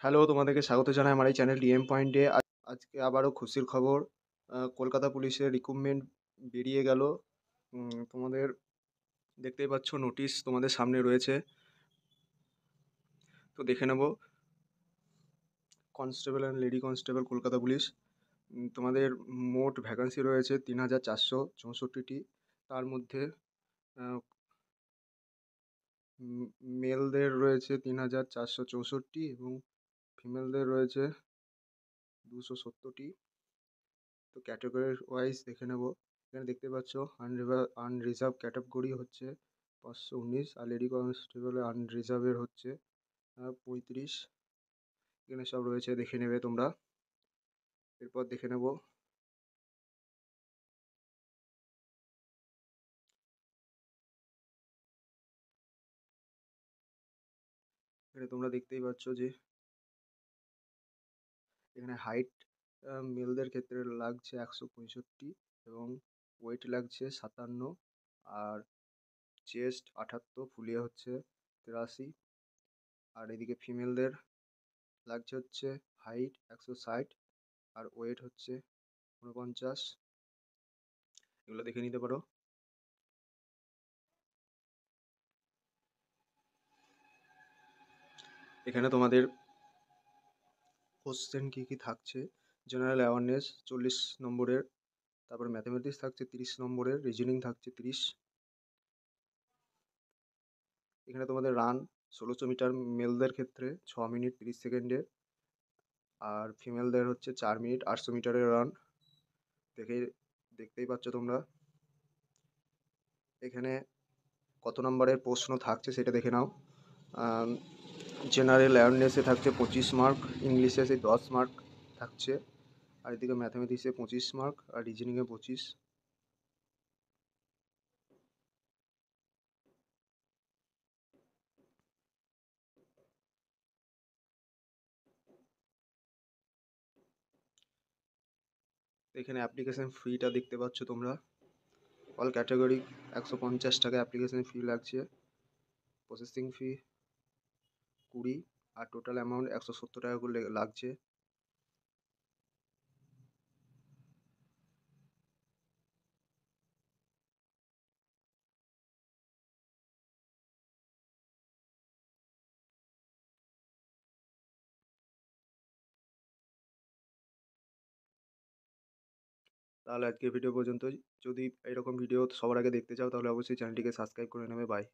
Hello, তোমাদেরকে স্বাগত জানাই আমার এই চ্যানেল ডিএম পয়েন্টে। আজকে আবারও খুশির খবর। কলকাতা পুলিশের রিক্রুটমেন্ট বেরিয়ে গেল। তোমাদের দেখতেই পাচ্ছ, নোটিশ তোমাদের সামনে রয়েছে। তো দেখে নেব। Constable and lady constable Kolkata police. তোমাদের মোট ভ্যাকান্সি রয়েছে 3,464টি। তার মধ্যে মেলদের রয়েছে 3,464 এবং ফিমেলদের রয়েছে 270টি। তো ক্যাটাগরি ওয়াইজ দেখে নেব। এখানে দেখতে পাচ্ছ আনরিজার্ভ ক্যাটাগরি হচ্ছে 519, আর লেডি কনস্টেবলের আনরিজার্ভের হচ্ছে 35। এখানে সব রয়েছে, দেখে নেবে তোমরা। এরপর দেখে নেব এখানে তোমরা দেখতেই পাচ্ছ যে এখানে হাইট মেলদের ক্ষেত্রে লাগছে 165 এবং ওয়েট লাগছে 57, আর চেস্ট 78, ফুলিয়ে হচ্ছে 83। আর এদিকে ফিমেলদের লাগছে হচ্ছে হাইট 160 আর ওয়েট হচ্ছে 49। এগুলো দেখে নিতে পারো। এখানে তোমাদের কোশ্চেন কী কী থাকছে: জেনারেল অ্যাওয়ারনেস 40 নম্বরের, তারপর ম্যাথামেটিক্স থাকছে 30 নম্বরের, রিজনিং থাকছে 30। এখানে তোমাদের রান 1600 মিটার মেলদের ক্ষেত্রে 6 মিনিট 30 সেকেন্ডের, আর ফিমেলদের হচ্ছে 4 মিনিট 800 মিটারের রান। দেখতেই পাচ্ছ তোমরা। এখানে কত নম্বরের প্রশ্ন থাকছে সেটা দেখে নাও। জেনারেল অ্যাওয়ারনেসে থাকছে 25 মার্ক, ইংলিশে 10 মার্ক থাকছে, আর এদিকে ম্যাথামেটিক্সে 25 মার্ক, আর রিজনিংয়ে 25। এখানে অ্যাপ্লিকেশন ফিটা দেখতে পাচ্ছ তোমরা। অল ক্যাটাগরি 150 টাকা অ্যাপ্লিকেশন ফি লাগছে, প্রসেসিং ফি 20, আর টোটাল অ্যামাউন্ট 170 টাকা করে লাগছে। তাহলে আজকের ভিডিও পর্যন্তই। যদি এরকম ভিডিও সবার আগে দেখতে চাও তাহলে অবশ্যই চ্যানেলটিকে সাবস্ক্রাইব করে নেবে। বাই।